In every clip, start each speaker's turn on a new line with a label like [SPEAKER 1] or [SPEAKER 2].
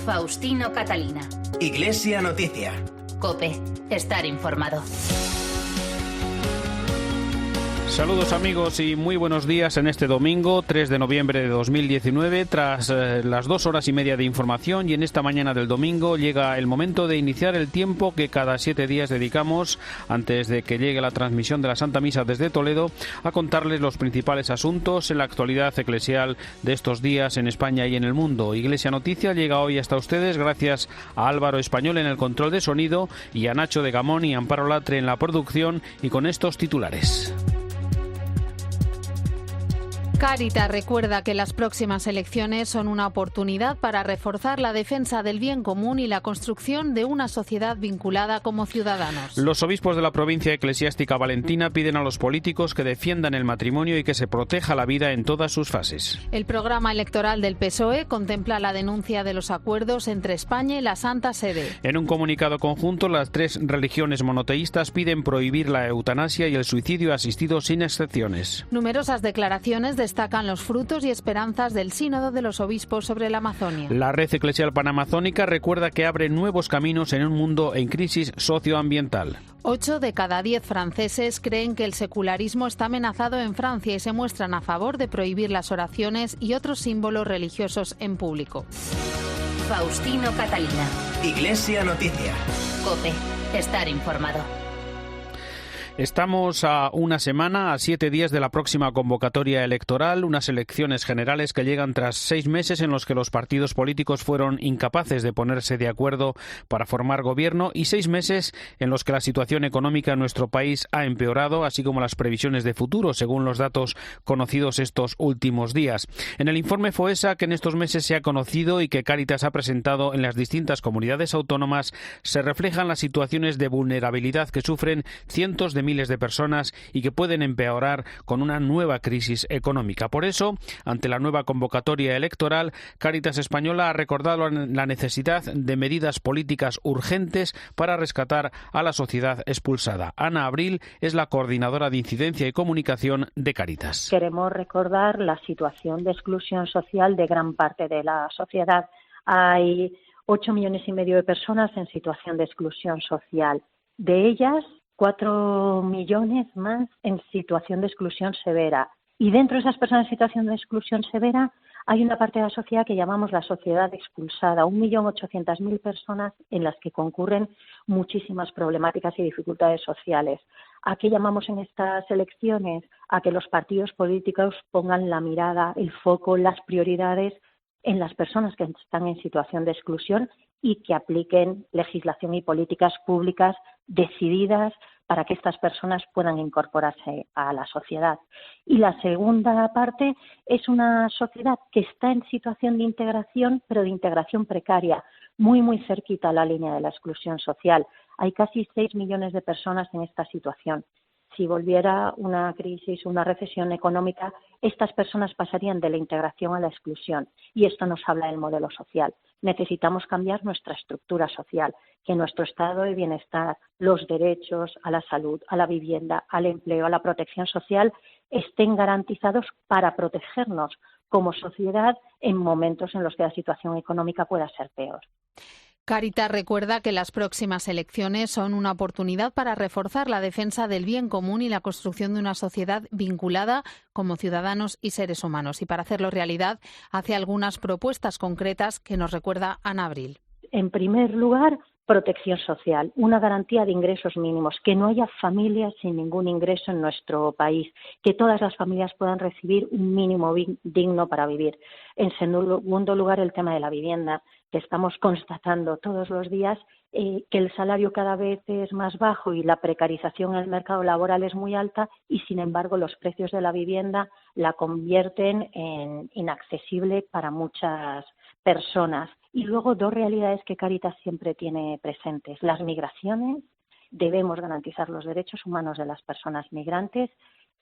[SPEAKER 1] Faustino Catalina.
[SPEAKER 2] Iglesia Noticia.
[SPEAKER 1] COPE. Estar informado.
[SPEAKER 3] Saludos amigos y muy buenos días en este domingo 3 de noviembre de 2019. Tras las 2 horas y media de información y en esta mañana del domingo llega el momento de iniciar el tiempo que cada 7 días dedicamos, antes de que llegue la transmisión de la Santa Misa desde Toledo, a contarles los principales asuntos en la actualidad eclesial de estos días en España y en el mundo. Iglesia Noticia llega hoy hasta ustedes gracias a Álvaro Español en el control de sonido y a Nacho de Gamón y Amparo Latre en la producción, y con estos titulares.
[SPEAKER 4] Cáritas recuerda que las próximas elecciones son una oportunidad para reforzar la defensa del bien común y la construcción de una sociedad vinculada como ciudadanos.
[SPEAKER 3] Los obispos de la provincia eclesiástica valentina piden a los políticos que defiendan el matrimonio y que se proteja la vida en todas sus fases.
[SPEAKER 4] El programa electoral del PSOE contempla la denuncia de los acuerdos entre España y la Santa Sede.
[SPEAKER 3] En un comunicado conjunto, las 3 religiones monoteístas piden prohibir la eutanasia y el suicidio asistido sin excepciones.
[SPEAKER 4] Numerosas declaraciones destacan los frutos y esperanzas del Sínodo de los Obispos sobre la Amazonia.
[SPEAKER 3] La Red Eclesial Panamazónica recuerda que abre nuevos caminos en un mundo en crisis socioambiental.
[SPEAKER 4] 8 de cada 10 franceses creen que el secularismo está amenazado en Francia y se muestran a favor de prohibir las oraciones y otros símbolos religiosos en público.
[SPEAKER 1] Faustino Catalina.
[SPEAKER 2] Iglesia Noticia.
[SPEAKER 1] COPE. Estar informado.
[SPEAKER 3] Estamos a una semana, a 7 días de la próxima convocatoria electoral, unas elecciones generales que llegan tras 6 meses en los que los partidos políticos fueron incapaces de ponerse de acuerdo para formar gobierno y 6 meses en los que la situación económica en nuestro país ha empeorado, así como las previsiones de futuro, según los datos conocidos estos últimos días. En el informe FOESA que en estos meses se ha conocido y que Cáritas ha presentado en las distintas comunidades autónomas, se reflejan las situaciones de vulnerabilidad que sufren cientos de miles de personas y que pueden empeorar con una nueva crisis económica. Por eso, ante la nueva convocatoria electoral, Cáritas Española ha recordado la necesidad de medidas políticas urgentes para rescatar a la sociedad expulsada. Ana Abril es la coordinadora de incidencia y comunicación de Cáritas.
[SPEAKER 5] Queremos recordar la situación de exclusión social de gran parte de la sociedad. Hay 8,5 millones de personas en situación de exclusión social. De ellas, 4 millones más en situación de exclusión severa. Y dentro de esas personas en situación de exclusión severa hay una parte de la sociedad que llamamos la sociedad expulsada, 1.800.000 personas en las que concurren muchísimas problemáticas y dificultades sociales. ¿A qué llamamos en estas elecciones? A que los partidos políticos pongan la mirada, el foco, las prioridades en las personas que están en situación de exclusión y que apliquen legislación y políticas públicas decididas para que estas personas puedan incorporarse a la sociedad. Y la segunda parte es una sociedad que está en situación de integración, pero de integración precaria, muy cerquita a la línea de la exclusión social. Hay casi 6 millones de personas en esta situación. Si volviera una crisis, una recesión económica, estas personas pasarían de la integración a la exclusión. Y esto nos habla del modelo social. Necesitamos cambiar nuestra estructura social, que nuestro estado de bienestar, los derechos a la salud, a la vivienda, al empleo, a la protección social, estén garantizados para protegernos como sociedad en momentos en los que la situación económica pueda ser peor.
[SPEAKER 4] Cáritas recuerda que las próximas elecciones son una oportunidad para reforzar la defensa del bien común y la construcción de una sociedad vinculada como ciudadanos y seres humanos. Y para hacerlo realidad, hace algunas propuestas concretas que nos recuerda Ana Abril.
[SPEAKER 5] En primer lugar, protección social, una garantía de ingresos mínimos, que no haya familias sin ningún ingreso en nuestro país, que todas las familias puedan recibir un mínimo digno para vivir. En segundo lugar, el tema de la vivienda, que estamos constatando todos los días que el salario cada vez es más bajo y la precarización en el mercado laboral es muy alta y, sin embargo, los precios de la vivienda la convierten en inaccesible para muchas personas. Y luego 2 realidades que Cáritas siempre tiene presentes. Las migraciones, debemos garantizar los derechos humanos de las personas migrantes,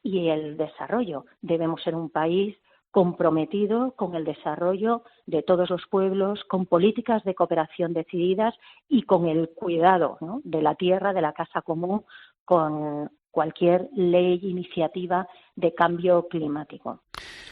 [SPEAKER 5] y el desarrollo. Debemos ser un país comprometido con el desarrollo de todos los pueblos, con políticas de cooperación decididas y con el cuidado, ¿no?, de la tierra, de la casa común, con cualquier ley, iniciativa de cambio climático.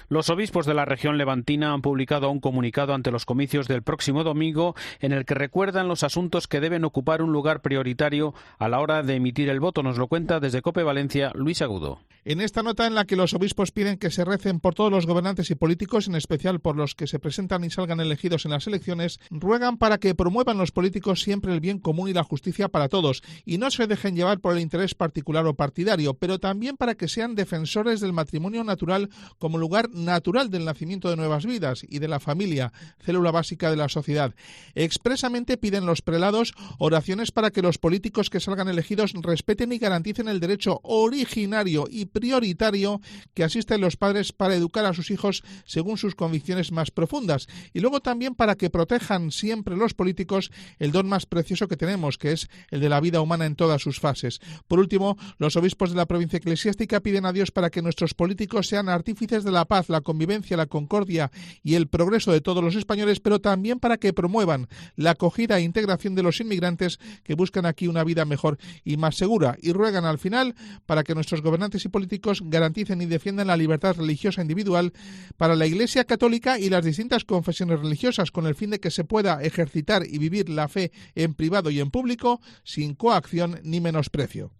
[SPEAKER 3] Los obispos de la región levantina han publicado un comunicado ante los comicios del próximo domingo en el que recuerdan los asuntos que deben ocupar un lugar prioritario a la hora de emitir el voto. Nos lo cuenta desde COPE Valencia Luis Agudo.
[SPEAKER 6] En esta nota en la que los obispos piden que se recen por todos los gobernantes y políticos, en especial por los que se presentan y salgan elegidos en las elecciones, ruegan para que promuevan los políticos siempre el bien común y la justicia para todos y no se dejen llevar por el interés particular o partidario, pero también para que sean defensores del matrimonio natural como lugar natural del nacimiento de nuevas vidas y de la familia, célula básica de la sociedad. Expresamente piden los prelados oraciones para que los políticos que salgan elegidos respeten y garanticen el derecho originario y prioritario que asisten los padres para educar a sus hijos según sus convicciones más profundas, y luego también para que protejan siempre los políticos el don más precioso que tenemos, que es el de la vida humana en todas sus fases. Por último, los obispos de la provincia eclesiástica piden a Dios para que nuestros políticos sean artífices de la paz, la convivencia, la concordia y el progreso de todos los españoles, pero también para que promuevan la acogida e integración de los inmigrantes que buscan aquí una vida mejor y más segura, y ruegan al final para que nuestros gobernantes y políticos garanticen y defiendan la libertad religiosa individual para la Iglesia católica y las distintas confesiones religiosas, con el fin de que se pueda ejercitar y vivir la fe en privado y en público sin coacción ni menosprecio.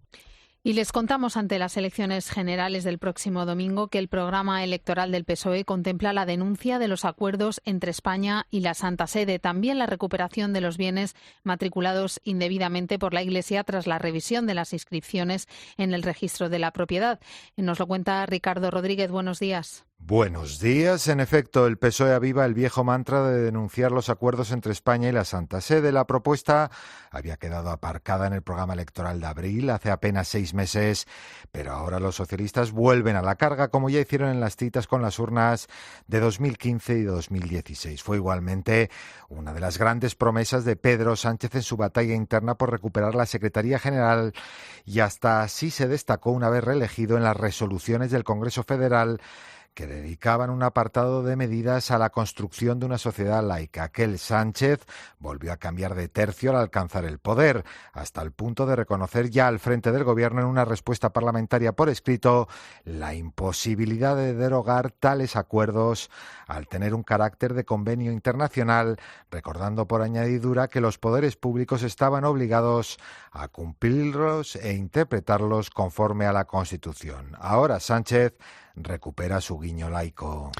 [SPEAKER 4] Y les contamos ante las elecciones generales del próximo domingo que el programa electoral del PSOE contempla la denuncia de los acuerdos entre España y la Santa Sede, también la recuperación de los bienes matriculados indebidamente por la Iglesia tras la revisión de las inscripciones en el registro de la propiedad. Nos lo cuenta Ricardo Rodríguez. Buenos días.
[SPEAKER 7] Buenos días. En efecto, el PSOE aviva el viejo mantra de denunciar los acuerdos entre España y la Santa Sede. La propuesta había quedado aparcada en el programa electoral de abril, hace apenas 6 meses, pero ahora los socialistas vuelven a la carga, como ya hicieron en las citas con las urnas de 2015 y 2016. Fue igualmente una de las grandes promesas de Pedro Sánchez en su batalla interna por recuperar la Secretaría General, y hasta así se destacó una vez reelegido en las resoluciones del Congreso Federal que dedicaban un apartado de medidas a la construcción de una sociedad laica. Aquel Sánchez volvió a cambiar de tercio al alcanzar el poder, hasta el punto de reconocer ya al frente del Gobierno en una respuesta parlamentaria por escrito la imposibilidad de derogar tales acuerdos al tener un carácter de convenio internacional, recordando por añadidura que los poderes públicos estaban obligados a cumplirlos e interpretarlos conforme a la Constitución. Ahora Sánchez recupera su guiño laico.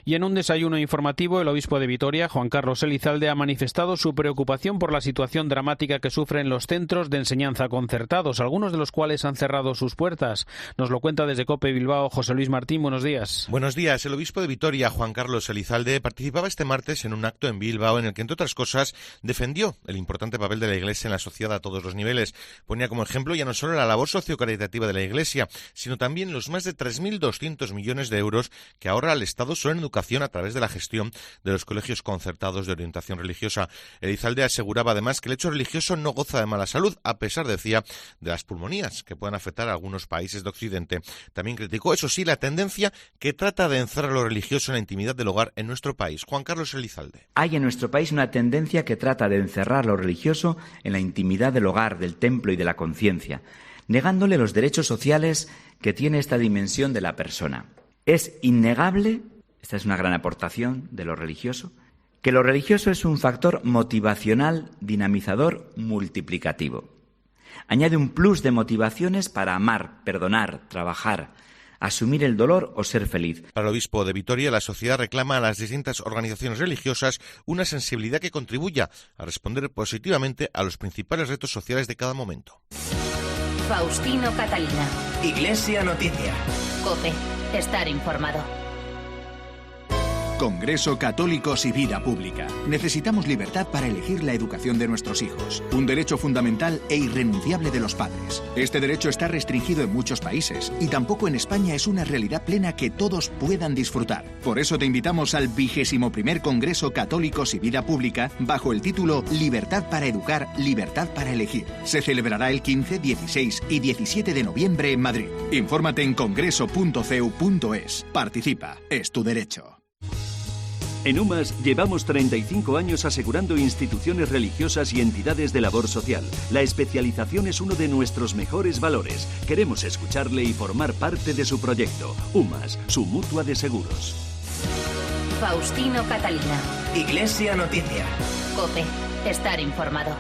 [SPEAKER 3] Y en un desayuno informativo, el obispo de Vitoria, Juan Carlos Elizalde, ha manifestado su preocupación por la situación dramática que sufren los centros de enseñanza concertados, algunos de los cuales han cerrado sus puertas. Nos lo cuenta desde COPE Bilbao José Luis Martín. Buenos días.
[SPEAKER 8] Buenos días. El obispo de Vitoria, Juan Carlos Elizalde, participaba este martes en un acto en Bilbao en el que, entre otras cosas, defendió el importante papel de la Iglesia en la sociedad a todos los niveles. Ponía como ejemplo ya no solo la labor sociocaritativa de la Iglesia, sino también los más de 3.200 millones de euros que ahorra el Estado solo en educación a través de la gestión de los colegios concertados de orientación religiosa. Elizalde aseguraba además que el hecho religioso no goza de mala salud, a pesar, decía, de las pulmonías que puedan afectar a algunos países de Occidente. También criticó, eso sí, la tendencia que trata de encerrar lo religioso en la intimidad del hogar en nuestro país. Juan Carlos Elizalde.
[SPEAKER 9] Hay en nuestro país una tendencia que trata de encerrar lo religioso en la intimidad del hogar, del templo y de la conciencia, negándole los derechos sociales que tiene esta dimensión de la persona. Es innegable, esta es una gran aportación de lo religioso, que lo religioso es un factor motivacional, dinamizador, multiplicativo. Añade un plus de motivaciones para amar, perdonar, trabajar, asumir el dolor o ser feliz.
[SPEAKER 8] Para el obispo de Vitoria, la sociedad reclama a las distintas organizaciones religiosas una sensibilidad que contribuya a responder positivamente a los principales retos sociales de cada momento.
[SPEAKER 1] Faustino Catalina.
[SPEAKER 2] Iglesia Noticia.
[SPEAKER 1] COPE. Estar informado.
[SPEAKER 10] Congreso Católicos y Vida Pública. Necesitamos libertad para elegir la educación de nuestros hijos, un derecho fundamental e irrenunciable de los padres. Este derecho está restringido en muchos países y tampoco en España es una realidad plena que todos puedan disfrutar. Por eso te invitamos al 21º Congreso Católicos y Vida Pública bajo el título Libertad para educar, libertad para elegir. Se celebrará el 15, 16 y 17 de noviembre en Madrid. Infórmate en congreso.cu.es. Participa, es tu derecho.
[SPEAKER 11] En UMAS llevamos 35 años asegurando instituciones religiosas y entidades de labor social. La especialización es uno de nuestros mejores valores. Queremos escucharle y formar parte de su proyecto. UMAS, su mutua de seguros.
[SPEAKER 1] Faustino Catalina.
[SPEAKER 2] Iglesia Noticia.
[SPEAKER 1] COPE. Estar informado.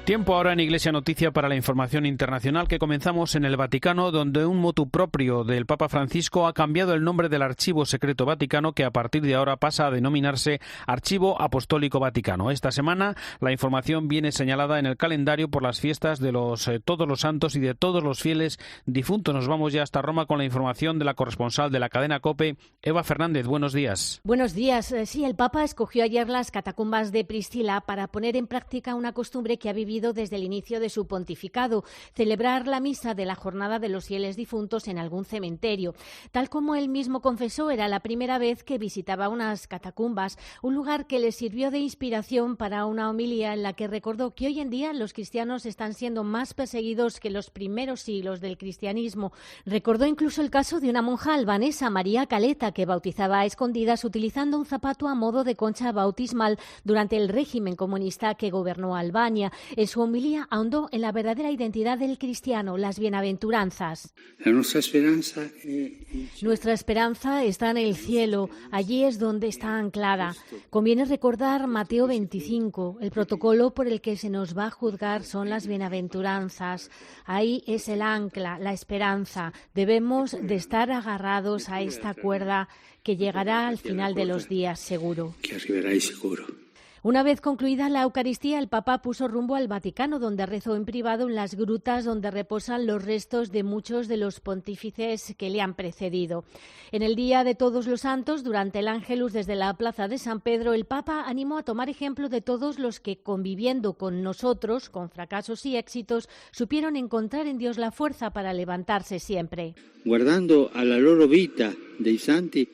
[SPEAKER 3] Tiempo ahora en Iglesia Noticia para la información internacional que comenzamos en el Vaticano, donde un motu propio del Papa Francisco ha cambiado el nombre del Archivo Secreto Vaticano, que a partir de ahora pasa a denominarse Archivo Apostólico Vaticano. Esta semana la información viene señalada en el calendario por las fiestas de todos los santos y de todos los fieles difuntos. Nos vamos ya hasta Roma con la información de la corresponsal de la cadena COPE, Eva Fernández. Buenos días.
[SPEAKER 12] Buenos días. Sí, el Papa escogió ayer las catacumbas de Priscila para poner en práctica una costumbre que ha vivido desde el inicio de su pontificado, celebrar la misa de la jornada de los fieles difuntos en algún cementerio. Tal como él mismo confesó, era la primera vez que visitaba unas catacumbas, un lugar que le sirvió de inspiración para una homilía en la que recordó que hoy en día los cristianos están siendo más perseguidos que los primeros siglos del cristianismo. Recordó incluso el caso de una monja albanesa, María Caleta, que bautizaba a escondidas utilizando un zapato a modo de concha bautismal durante el régimen comunista que gobernó Albania. En su homilía ahondó en la verdadera identidad del cristiano, las bienaventuranzas. Nuestra esperanza está en el cielo, allí es donde está anclada. Conviene recordar Mateo 25, el protocolo por el que se nos va a juzgar son las bienaventuranzas. Ahí es el ancla, la esperanza. Debemos de estar agarrados a esta cuerda que llegará al final de los días, seguro. Una vez concluida la Eucaristía, el Papa puso rumbo al Vaticano, donde rezó en privado en las grutas donde reposan los restos de muchos de los pontífices que le han precedido. En el Día de Todos los Santos, durante el Ángelus desde la Plaza de San Pedro, el Papa animó a tomar ejemplo de todos los que, conviviendo con nosotros, con fracasos y éxitos, supieron encontrar en Dios la fuerza para levantarse siempre.
[SPEAKER 13] Guardando a la loro vita dei santi,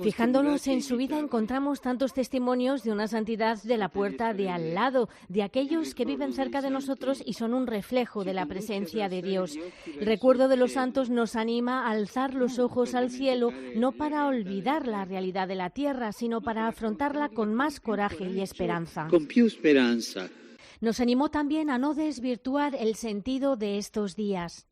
[SPEAKER 12] fijándonos en su vida encontramos tantos testimonios de una santidad de la puerta de al lado, de aquellos que viven cerca de nosotros y son un reflejo de la presencia de Dios. El recuerdo de los santos nos anima a alzar los ojos al cielo, no para olvidar la realidad de la tierra, sino para afrontarla con más coraje y esperanza.
[SPEAKER 13] Con più speranza.
[SPEAKER 12] Nos animó también a no desvirtuar el sentido de estos días.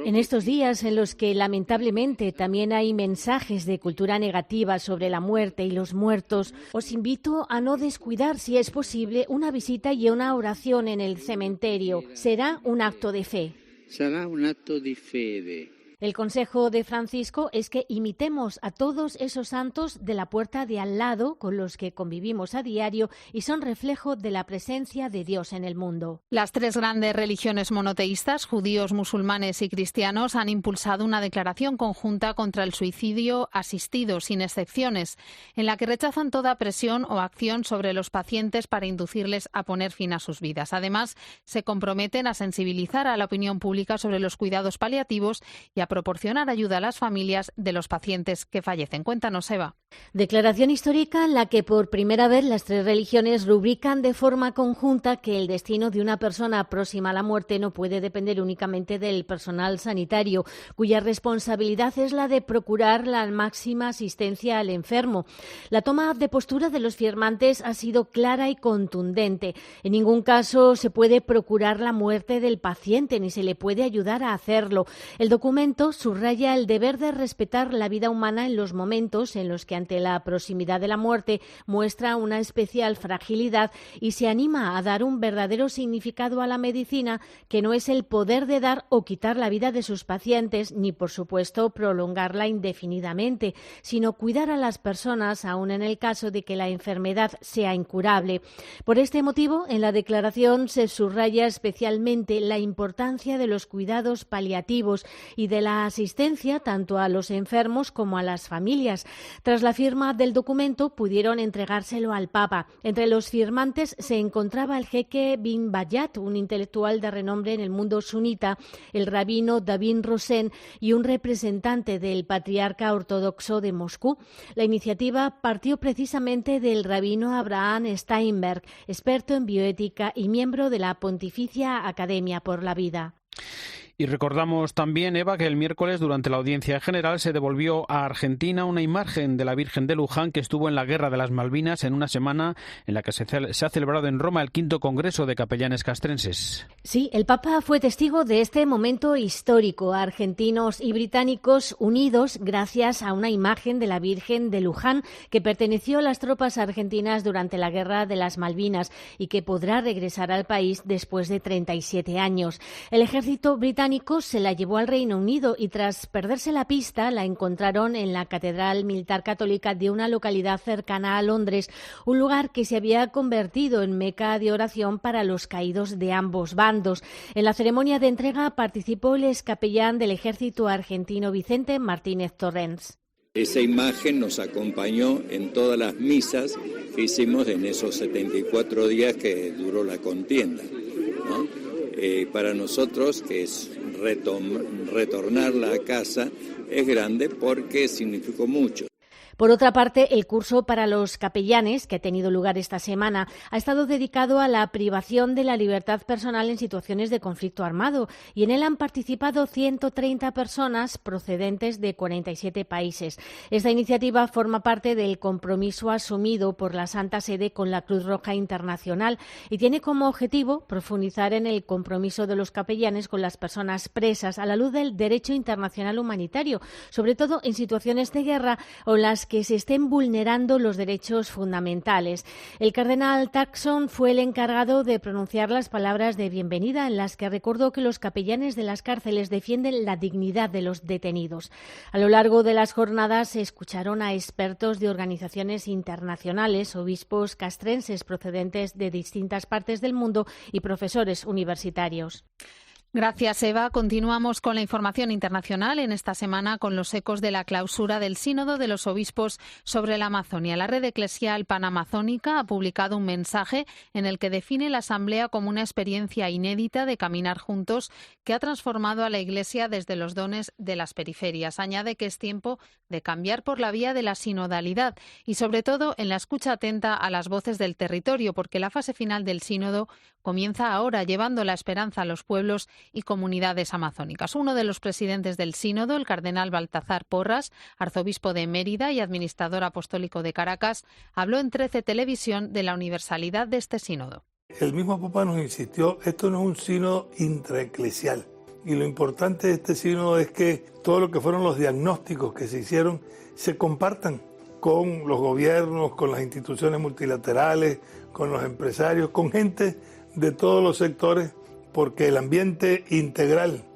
[SPEAKER 12] En estos días en los que lamentablemente también hay mensajes de cultura negativa sobre la muerte y los muertos, os invito a no descuidar, si es posible, una visita y una oración en el cementerio. Será un acto de fe.
[SPEAKER 13] Será un acto de fede.
[SPEAKER 12] El consejo de Francisco es que imitemos a todos esos santos de la puerta de al lado con los que convivimos a diario y son reflejo de la presencia de Dios en el mundo.
[SPEAKER 4] Las tres grandes religiones monoteístas, judíos, musulmanes y cristianos, han impulsado una declaración conjunta contra el suicidio asistido, sin excepciones, en la que rechazan toda presión o acción sobre los pacientes para inducirles a poner fin a sus vidas. Además, se comprometen a sensibilizar a la opinión pública sobre los cuidados paliativos y a proporcionar ayuda a las familias de los pacientes que fallecen. Cuéntanos, Eva.
[SPEAKER 12] Declaración histórica en la que por primera vez las tres religiones rubrican de forma conjunta que el destino de una persona próxima a la muerte no puede depender únicamente del personal sanitario, cuya responsabilidad es la de procurar la máxima asistencia al enfermo. La toma de postura de los firmantes ha sido clara y contundente. En ningún caso se puede procurar la muerte del paciente ni se le puede ayudar a hacerlo. El documento subraya el deber de respetar la vida humana en los momentos en los que ante la proximidad de la muerte muestra una especial fragilidad y se anima a dar un verdadero significado a la medicina, que no es el poder de dar o quitar la vida de sus pacientes, ni por supuesto prolongarla indefinidamente, sino cuidar a las personas aun en el caso de que la enfermedad sea incurable. Por este motivo, en la declaración se subraya especialmente la importancia de los cuidados paliativos y de la asistencia tanto a los enfermos como a las familias. Tras la firma del documento pudieron entregárselo al Papa. Entre los firmantes se encontraba el jeque bin Bayat, un intelectual de renombre en el mundo sunita, el rabino David Rosen y un representante del patriarca ortodoxo de Moscú. La iniciativa partió precisamente del rabino Abraham Steinberg, experto en bioética y miembro de la Pontificia Academia por la Vida.
[SPEAKER 3] Y recordamos también, Eva, que el miércoles durante la audiencia general se devolvió a Argentina una imagen de la Virgen de Luján que estuvo en la Guerra de las Malvinas en una semana en la que se ha celebrado en Roma el 5º Congreso de Capellanes Castrenses.
[SPEAKER 12] Sí, el Papa fue testigo de este momento histórico. Argentinos y británicos unidos gracias a una imagen de la Virgen de Luján que perteneció a las tropas argentinas durante la Guerra de las Malvinas y que podrá regresar al país después de 37 años. El ejército británico se la llevó al Reino Unido y tras perderse la pista la encontraron en la Catedral Militar Católica de una localidad cercana a Londres, un lugar que se había convertido en meca de oración para los caídos de ambos bandos. En la ceremonia de entrega participó el excapellán del ejército argentino Vicente Martínez Torrens.
[SPEAKER 14] Esa imagen nos acompañó en todas las misas que hicimos en esos 74 días que duró la contienda, ¿no? Para nosotros, que es retornarla a casa, es grande porque significó mucho.
[SPEAKER 12] Por otra parte, el curso para los capellanes, que ha tenido lugar esta semana, ha estado dedicado a la privación de la libertad personal en situaciones de conflicto armado y en él han participado 130 personas procedentes de 47 países. Esta iniciativa forma parte del compromiso asumido por la Santa Sede con la Cruz Roja Internacional y tiene como objetivo profundizar en el compromiso de los capellanes con las personas presas a la luz del derecho internacional humanitario, sobre todo en situaciones de guerra o las que se estén vulnerando los derechos fundamentales. El cardenal Turkson fue el encargado de pronunciar las palabras de bienvenida en las que recordó que los capellanes de las cárceles defienden la dignidad de los detenidos. A lo largo de las jornadas se escucharon a expertos de organizaciones internacionales, obispos castrenses procedentes de distintas partes del mundo y profesores universitarios.
[SPEAKER 4] Gracias, Eva. Continuamos con la información internacional en esta semana con los ecos de la clausura del Sínodo de los Obispos sobre la Amazonia. La red eclesial panamazónica ha publicado un mensaje en el que define la Asamblea como una experiencia inédita de caminar juntos que ha transformado a la Iglesia desde los dones de las periferias. Añade que es tiempo de cambiar por la vía de la sinodalidad y, sobre todo, en la escucha atenta a las voces del territorio, porque la fase final del Sínodo comienza ahora, llevando la esperanza a los pueblos y comunidades amazónicas. Uno de los presidentes del Sínodo, el cardenal Baltasar Porras, arzobispo de Mérida y administrador apostólico de Caracas, habló en 13 Televisión de la universalidad de este sínodo.
[SPEAKER 15] El mismo Papa nos insistió, esto no es un sínodo intraeclesial. Y lo importante de este sínodo es que todo lo que fueron los diagnósticos que se hicieron se compartan con los gobiernos, con las instituciones multilaterales, con los empresarios, con gente de todos los sectores, porque el ambiente integral,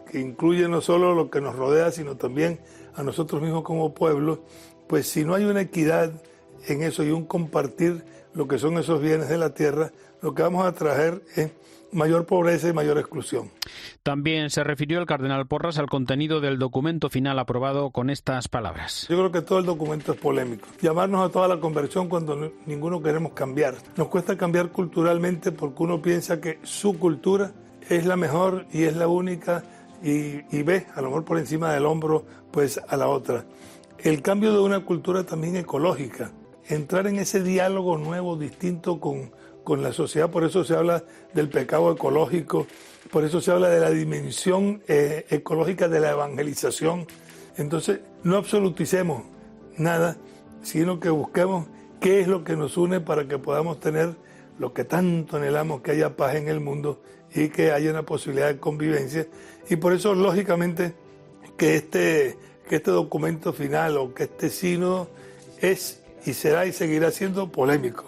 [SPEAKER 15] que incluye no solo lo que nos rodea, sino también a nosotros mismos como pueblo, pues si no hay una equidad en eso y un compartir lo que son esos bienes de la tierra, lo que vamos a traer es mayor pobreza y mayor exclusión.
[SPEAKER 3] También se refirió el cardenal Porras al contenido del documento final aprobado con estas palabras.
[SPEAKER 15] Yo creo que todo el documento es polémico. Llamarnos a toda la conversión cuando ninguno queremos cambiar. Nos cuesta cambiar culturalmente porque uno piensa que su cultura es la mejor y es la única y ve a lo mejor por encima del hombro pues a la otra. El cambio de una cultura también ecológica, entrar en ese diálogo nuevo, distinto con la sociedad, por eso se habla del pecado ecológico, por eso se habla de la dimensión ecológica de la evangelización. Entonces, no absoluticemos nada, sino que busquemos qué es lo que nos une para que podamos tener lo que tanto anhelamos, que haya paz en el mundo y que haya una posibilidad de convivencia. Y por eso, lógicamente, que este documento final o que este sínodo es y será y seguirá siendo polémico.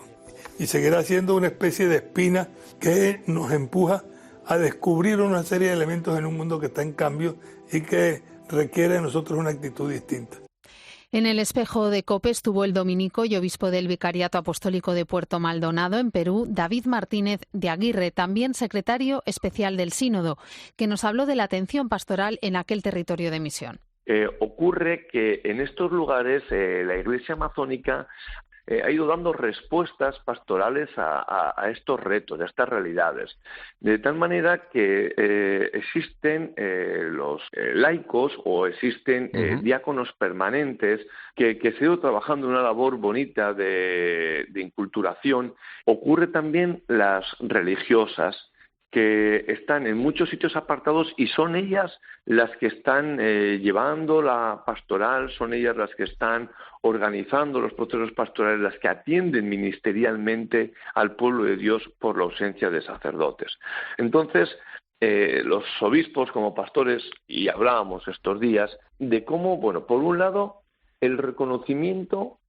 [SPEAKER 15] Y seguirá siendo una especie de espina que nos empuja a descubrir una serie de elementos en un mundo que está en cambio y que requiere de nosotros una actitud distinta.
[SPEAKER 4] En el espejo de COPE estuvo el dominico y obispo del Vicariato Apostólico de Puerto Maldonado, en Perú, David Martínez de Aguirre, también secretario especial del Sínodo, que nos habló de la atención pastoral en aquel territorio de misión.
[SPEAKER 16] Ocurre que en estos lugares la Iglesia amazónica ha ido dando respuestas pastorales a estos retos, a estas realidades, de tal manera que existen los laicos o existen diáconos permanentes que se ha ido trabajando en una labor bonita de inculturación. Ocurre también las religiosas que están en muchos sitios apartados y son ellas las que están llevando la pastoral, son ellas las que están organizando los procesos pastorales, las que atienden ministerialmente al pueblo de Dios por la ausencia de sacerdotes. Entonces, los obispos como pastores, y hablábamos estos días, de cómo, bueno, por un lado, el reconocimiento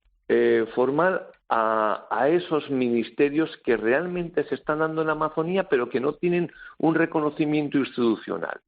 [SPEAKER 16] formal a esos ministerios que realmente se están dando en la Amazonía, pero que no tienen un reconocimiento institucional.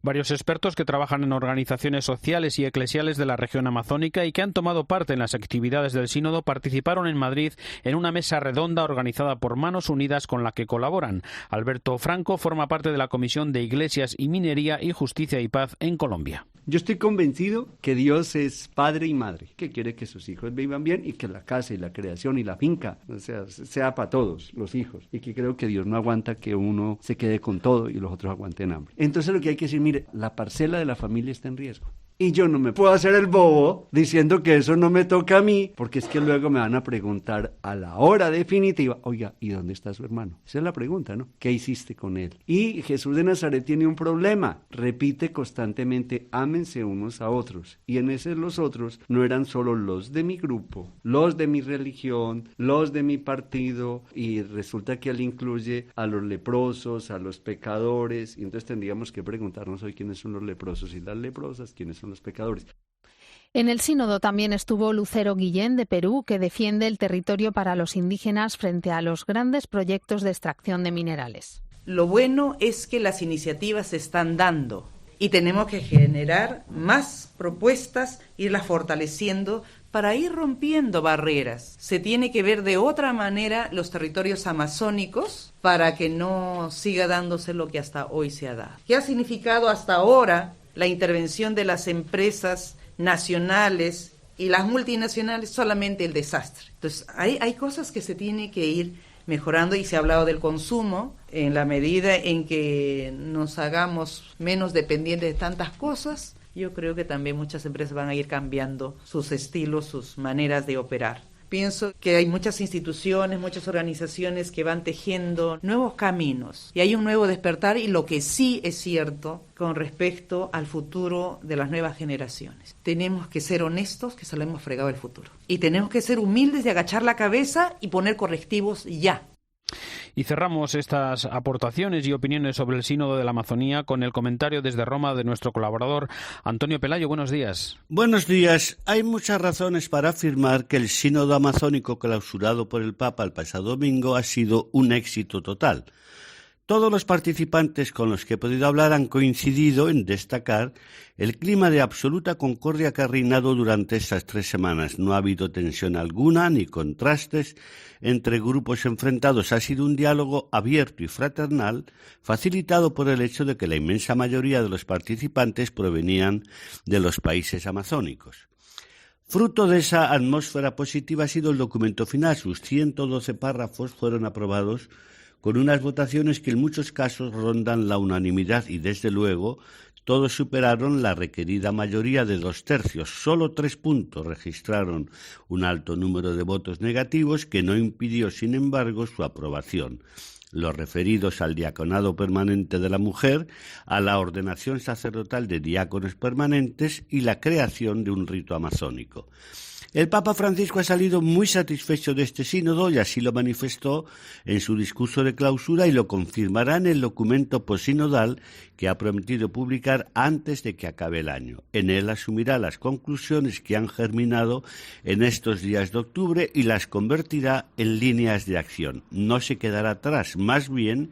[SPEAKER 3] Varios expertos que trabajan en organizaciones sociales y eclesiales de la región amazónica y que han tomado parte en las actividades del sínodo participaron en Madrid en una mesa redonda organizada por Manos Unidas con la que colaboran. Alberto Franco forma parte de la Comisión de Iglesias y Minería y Justicia y Paz en Colombia.
[SPEAKER 17] Yo estoy convencido que Dios es padre y madre, que quiere que sus hijos vivan bien y que la casa y la creación y la finca sea para todos los hijos, y que creo que Dios no aguanta que uno se quede con todo y los otros aguanten hambre. Entonces lo que hay que decir, mire, la parcela de la familia está en riesgo. Y yo no me puedo hacer el bobo diciendo que eso no me toca a mí, porque es que luego me van a preguntar a la hora definitiva, oiga, ¿y dónde está su hermano? Esa es la pregunta, ¿no? ¿Qué hiciste con él? Y Jesús de Nazaret tiene un problema, repite constantemente, ámense unos a otros. Y en ese los otros no eran solo los de mi grupo, los de mi religión, los de mi partido, y resulta que él incluye a los leprosos, a los pecadores, y entonces tendríamos que preguntarnos hoy quiénes son los leprosos y las leprosas, quiénes son los pecadores.
[SPEAKER 4] En el sínodo también estuvo Lucero Guillén, de Perú, que defiende el territorio para los indígenas frente a los grandes proyectos de extracción de minerales.
[SPEAKER 18] Lo bueno es que las iniciativas se están dando y tenemos que generar más propuestas, irlas fortaleciendo para ir rompiendo barreras. Se tiene que ver de otra manera los territorios amazónicos para que no siga dándose lo que hasta hoy se ha dado. ¿Qué ha significado hasta ahora la intervención de las empresas nacionales y las multinacionales? Solamente el desastre. Entonces, hay cosas que se tienen que ir mejorando, y se ha hablado del consumo. En la medida en que nos hagamos menos dependientes de tantas cosas, yo creo que también muchas empresas van a ir cambiando sus estilos, sus maneras de operar. Pienso que hay muchas instituciones, muchas organizaciones que van tejiendo nuevos caminos y hay un nuevo despertar, y lo que sí es cierto con respecto al futuro de las nuevas generaciones. Tenemos que ser honestos que se lo hemos fregado el futuro, y tenemos que ser humildes de agachar la cabeza y poner correctivos ya.
[SPEAKER 3] Y cerramos estas aportaciones y opiniones sobre el Sínodo de la Amazonía con el comentario desde Roma de nuestro colaborador Antonio Pelayo. Buenos días.
[SPEAKER 19] Buenos días. Hay muchas razones para afirmar que el Sínodo amazónico clausurado por el Papa el pasado domingo ha sido un éxito total. Todos los participantes con los que he podido hablar han coincidido en destacar el clima de absoluta concordia que ha reinado durante estas 3 semanas. No ha habido tensión alguna ni contrastes entre grupos enfrentados. Ha sido un diálogo abierto y fraternal, facilitado por el hecho de que la inmensa mayoría de los participantes provenían de los países amazónicos. Fruto de esa atmósfera positiva ha sido el documento final. Sus 112 párrafos fueron aprobados con unas votaciones que en muchos casos rondan la unanimidad y, desde luego, todos superaron la requerida mayoría de 2/3. Solo 3 puntos registraron un alto número de votos negativos que no impidió, sin embargo, su aprobación. Los referidos al diaconado permanente de la mujer, a la ordenación sacerdotal de diáconos permanentes y la creación de un rito amazónico. El Papa Francisco ha salido muy satisfecho de este sínodo y así lo manifestó en su discurso de clausura, y lo confirmará en el documento posinodal que ha prometido publicar antes de que acabe el año. En él asumirá las conclusiones que han germinado en estos días de octubre y las convertirá en líneas de acción. No se quedará atrás, más bien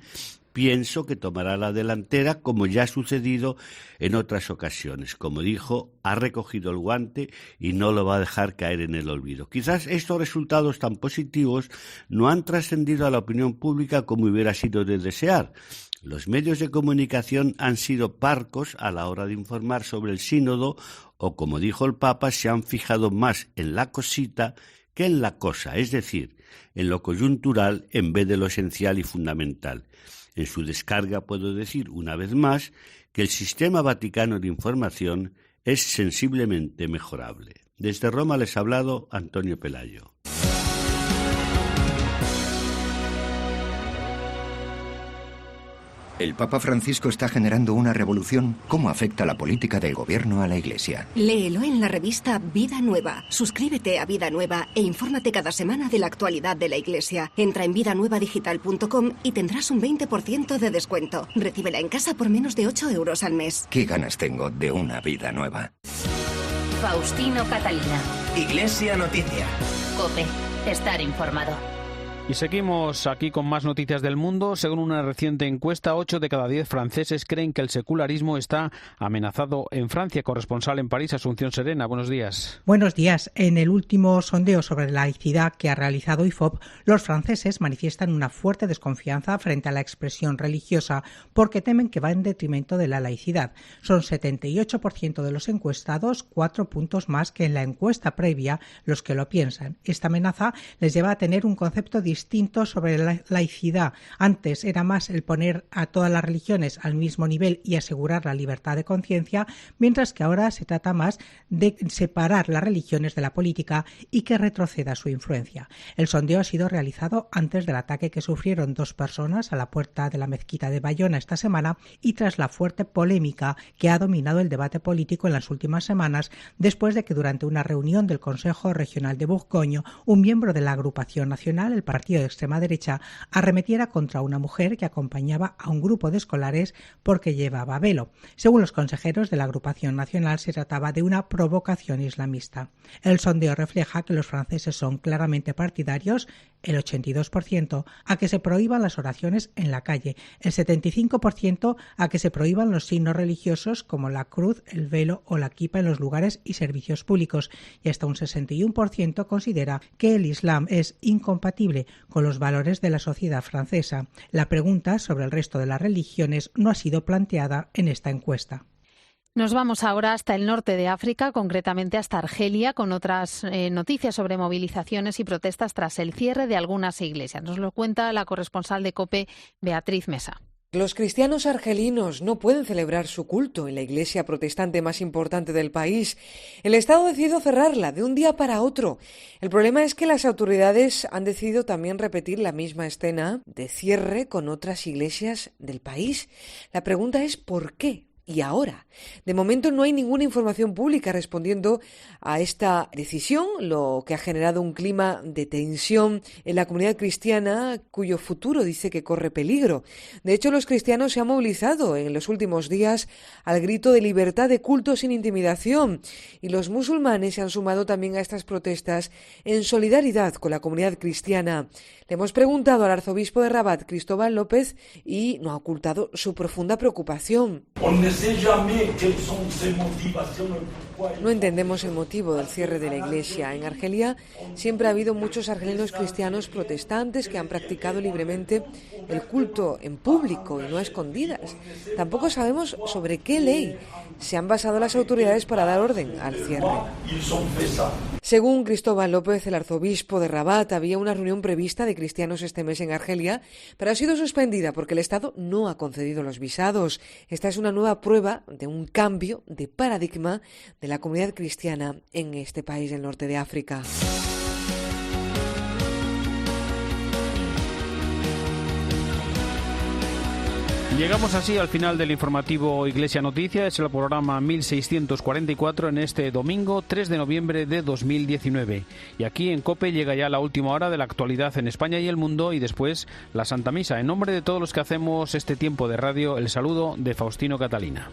[SPEAKER 19] pienso que tomará la delantera, como ya ha sucedido en otras ocasiones. Como dijo, ha recogido el guante y no lo va a dejar caer en el olvido. Quizás estos resultados tan positivos no han trascendido a la opinión pública como hubiera sido de desear. Los medios de comunicación han sido parcos a la hora de informar sobre el sínodo, o, como dijo el Papa, se han fijado más en la cosita que en la cosa, es decir, en lo coyuntural en vez de lo esencial y fundamental. En su descarga puedo decir una vez más que el sistema vaticano de información es sensiblemente mejorable. Desde Roma les ha hablado Antonio Pelayo.
[SPEAKER 20] El Papa Francisco está generando una revolución. ¿Cómo afecta la política del gobierno a la Iglesia?
[SPEAKER 21] Léelo en la revista Vida Nueva. Suscríbete a Vida Nueva e infórmate cada semana de la actualidad de la Iglesia. Entra en vidanuevadigital.com y tendrás un 20% de descuento. Recíbela en casa por menos de 8 euros al mes.
[SPEAKER 20] ¿Qué ganas tengo de una vida nueva?
[SPEAKER 1] Faustino Catalina.
[SPEAKER 2] Iglesia Noticia.
[SPEAKER 1] COPE. Estar informado.
[SPEAKER 3] Y seguimos aquí con más noticias del mundo. Según una reciente encuesta, 8 de cada 10 franceses creen que el secularismo está amenazado en Francia. Corresponsal en París, Asunción Serena, buenos días.
[SPEAKER 22] Buenos días. En el último sondeo sobre laicidad que ha realizado IFOP, los franceses manifiestan una fuerte desconfianza frente a la expresión religiosa porque temen que va en detrimento de la laicidad. Son 78% de los encuestados, 4 puntos más que en la encuesta previa, los que lo piensan. Esta amenaza les lleva a tener un concepto distinto sobre la laicidad. Antes era más el poner a todas las religiones al mismo nivel y asegurar la libertad de conciencia, mientras que ahora se trata más de separar las religiones de la política y que retroceda su influencia. El sondeo ha sido realizado antes del ataque que sufrieron 2 personas a la puerta de la mezquita de Bayona esta semana y tras la fuerte polémica que ha dominado el debate político en las últimas semanas, después de que durante una reunión del Consejo Regional de Bourgogne, un miembro de la agrupación nacional, el partido de extrema derecha, arremetiera contra una mujer que acompañaba a un grupo de escolares porque llevaba velo. Según los consejeros de la agrupación nacional, se trataba de una provocación islamista. El sondeo refleja que los franceses son claramente partidarios, el 82%, a que se prohíban las oraciones en la calle, el 75% a que se prohíban los signos religiosos como la cruz, el velo o la kipa en los lugares y servicios públicos, y hasta un 61% considera que el Islam es incompatible con los valores de la sociedad francesa. La pregunta sobre el resto de las religiones no ha sido planteada en esta encuesta.
[SPEAKER 4] Nos vamos ahora hasta el norte de África, concretamente hasta Argelia, con otras noticias sobre movilizaciones y protestas tras el cierre de algunas iglesias. Nos lo cuenta la corresponsal de COPE, Beatriz Mesa.
[SPEAKER 23] Los cristianos argelinos no pueden celebrar su culto en la iglesia protestante más importante del país. El Estado decidió cerrarla de un día para otro. El problema es que las autoridades han decidido también repetir la misma escena de cierre con otras iglesias del país. La pregunta es ¿por qué? Y ahora, de momento no hay ninguna información pública respondiendo a esta decisión, lo que ha generado un clima de tensión en la comunidad cristiana cuyo futuro dice que corre peligro. De hecho, los cristianos se han movilizado en los últimos días al grito de libertad de culto sin intimidación y los musulmanes se han sumado también a estas protestas en solidaridad con la comunidad cristiana. Le hemos preguntado al arzobispo de Rabat, Cristóbal López, y no ha ocultado su profunda preocupación. No entendemos el motivo del cierre de la iglesia. En Argelia siempre ha habido muchos argelinos cristianos protestantes que han practicado libremente el culto en público y no a escondidas. Tampoco sabemos sobre qué ley se han basado las autoridades para dar orden al cierre. Según Cristóbal López, el arzobispo de Rabat, había una reunión prevista de cristianos este mes en Argelia, pero ha sido suspendida porque el Estado no ha concedido los visados. Esta es una nueva prueba de un cambio de paradigma de la comunidad cristiana en este país del norte de África.
[SPEAKER 3] Llegamos así al final del informativo Iglesia Noticia. Es el programa 1644 en este domingo 3 de noviembre de 2019. Y aquí en COPE llega ya la última hora de la actualidad en España y el mundo y después la Santa Misa. En nombre de todos los que hacemos este tiempo de radio, el saludo de Faustino Catalina.